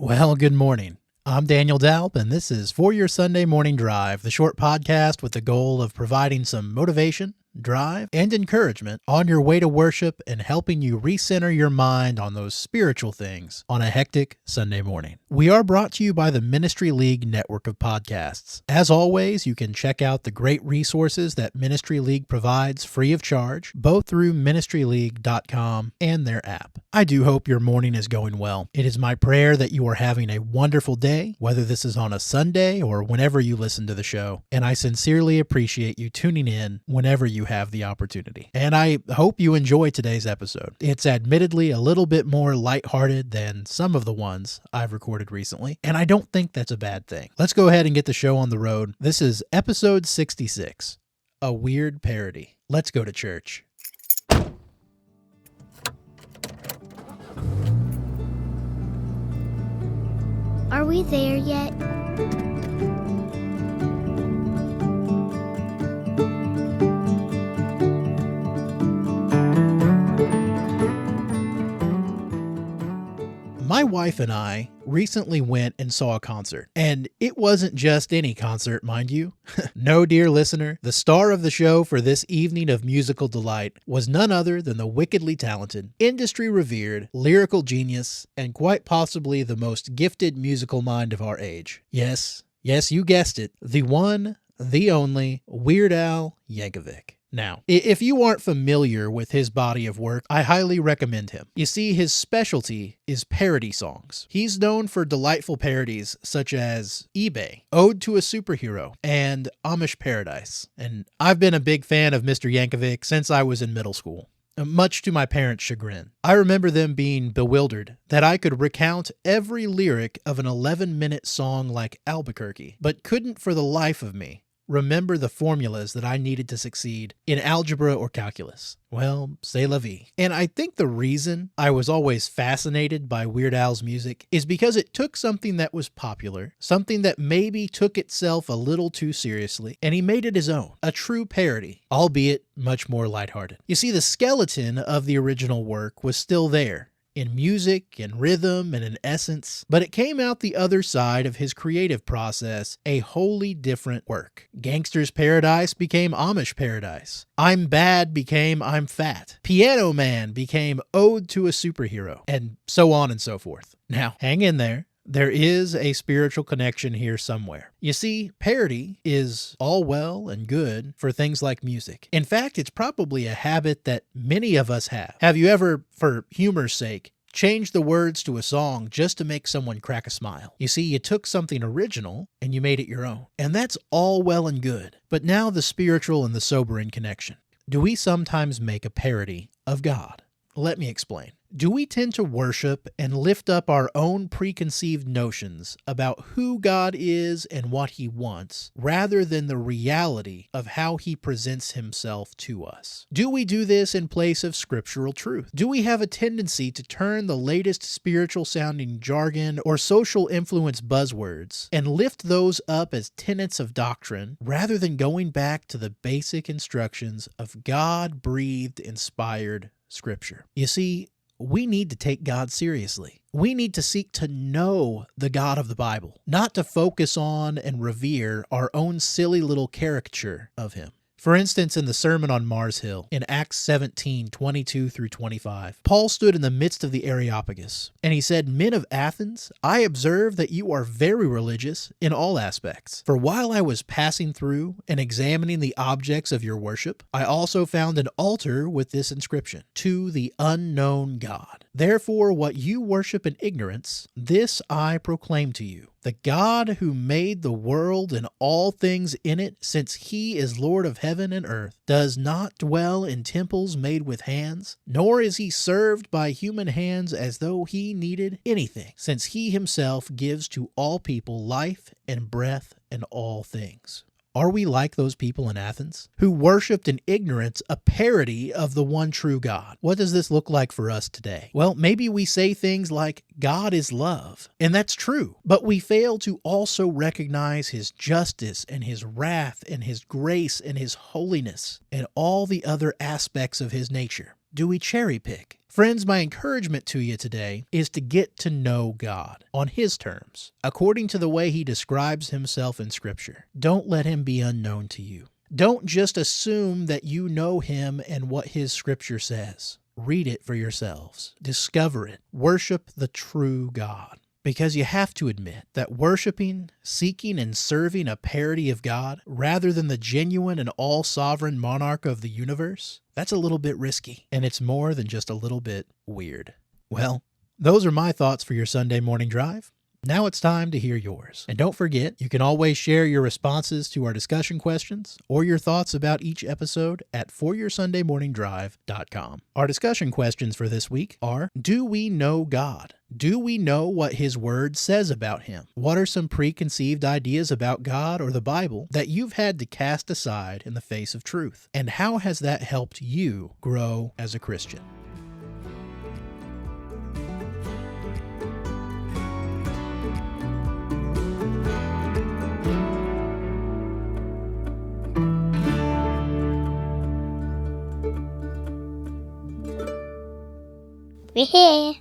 Well, good morning. I'm Daniel Dalp, and this is For Your Sunday Morning Drive, the short podcast with the goal of providing some motivation, drive, and encouragement on your way to worship and helping you recenter your mind on those spiritual things on a hectic Sunday morning. We are brought to you by the Ministry League network of podcasts. As always, you can check out the great resources that Ministry League provides free of charge, both through ministryleague.com and their app. I do hope your morning is going well. It is my prayer that you are having a wonderful day, whether this is on a Sunday or whenever you listen to the show, and I sincerely appreciate you tuning in whenever you have the opportunity. And I hope you enjoy today's episode. It's admittedly a little bit more lighthearted than some of the ones I've recorded recently, and I don't think that's a bad thing. Let's go ahead and get the show on the road. This is episode 66, a weird parody. Let's go to church. Are we there yet? My wife and I recently went and saw a concert, and it wasn't just any concert, mind you. No, dear listener, the star of the show for this evening of musical delight was none other than the wickedly talented, industry-revered, lyrical genius, and quite possibly the most gifted musical mind of our age. Yes, you guessed it, the one, the only, Weird Al Yankovic. Now, if you aren't familiar with his body of work, I highly recommend him. You see, his specialty is parody songs. He's known for delightful parodies such as eBay, Ode to a Superhero, and Amish Paradise. And I've been a big fan of Mr. Yankovic since I was in middle school, much to my parents' chagrin. I remember them being bewildered that I could recount every lyric of an 11-minute song like Albuquerque, but couldn't for the life of me remember the formulas that I needed to succeed in algebra or calculus. Well, c'est la vie. And I think the reason I was always fascinated by Weird Al's music is because it took something that was popular, something that maybe took itself a little too seriously, and he made it his own, a true parody, albeit much more lighthearted. You see, the skeleton of the original work was still there, in music and rhythm and in essence, but it came out the other side of his creative process a wholly different work. Gangster's Paradise became Amish Paradise. I'm Bad became I'm Fat. Piano Man became Ode to a Superhero, and so on and so forth. Now, hang in there. There is a spiritual connection here somewhere. You see, parody is all well and good for things like music. In fact, it's probably a habit that many of us have. Have you ever, for humor's sake, changed the words to a song just to make someone crack a smile? You see, you took something original and you made it your own. And that's all well and good. But now the spiritual and the sobering connection. Do we sometimes make a parody of God? Let me explain. Do we tend to worship and lift up our own preconceived notions about who God is and what he wants, rather than the reality of how he presents himself to us? Do we do this in place of scriptural truth? Do we have a tendency to turn the latest spiritual-sounding jargon or social influence buzzwords and lift those up as tenets of doctrine, rather than going back to the basic instructions of God-breathed, inspired Scripture? You see, we need to take God seriously. We need to seek to know the God of the Bible, not to focus on and revere our own silly little caricature of him. For instance, in the Sermon on Mars Hill, in Acts 17:22 through 25, Paul stood in the midst of the Areopagus, and he said, "Men of Athens, I observe that you are very religious in all aspects. For while I was passing through and examining the objects of your worship, I also found an altar with this inscription, 'To the unknown God.' Therefore, what you worship in ignorance, this I proclaim to you. The God who made the world and all things in it, since he is Lord of heaven and earth, does not dwell in temples made with hands, nor is he served by human hands as though he needed anything, since he himself gives to all people life and breath and all things." Are we like those people in Athens who worshiped in ignorance a parody of the one true God? What does this look like for us today? Well, maybe we say things like, God is love, and that's true, but we fail to also recognize his justice and his wrath and his grace and his holiness and all the other aspects of his nature. Do we cherry pick Friends, my encouragement to you today is to get to know God on His terms, according to the way He describes Himself in Scripture. Don't let Him be unknown to you. Don't just assume that you know Him and what His Scripture says. Read it for yourselves. Discover it. Worship the true God. Because you have to admit that worshiping, seeking, and serving a parody of God rather than the genuine and all-sovereign monarch of the universe, that's a little bit risky, and it's more than just a little bit weird. Well, those are my thoughts for your Sunday morning drive. Now it's time to hear yours. And don't forget, you can always share your responses to our discussion questions or your thoughts about each episode at foryoursundaymorningdrive.com. Our discussion questions for this week are, do we know God? Do we know what His Word says about Him? What are some preconceived ideas about God or the Bible that you've had to cast aside in the face of truth? And how has that helped you grow as a Christian? We're here.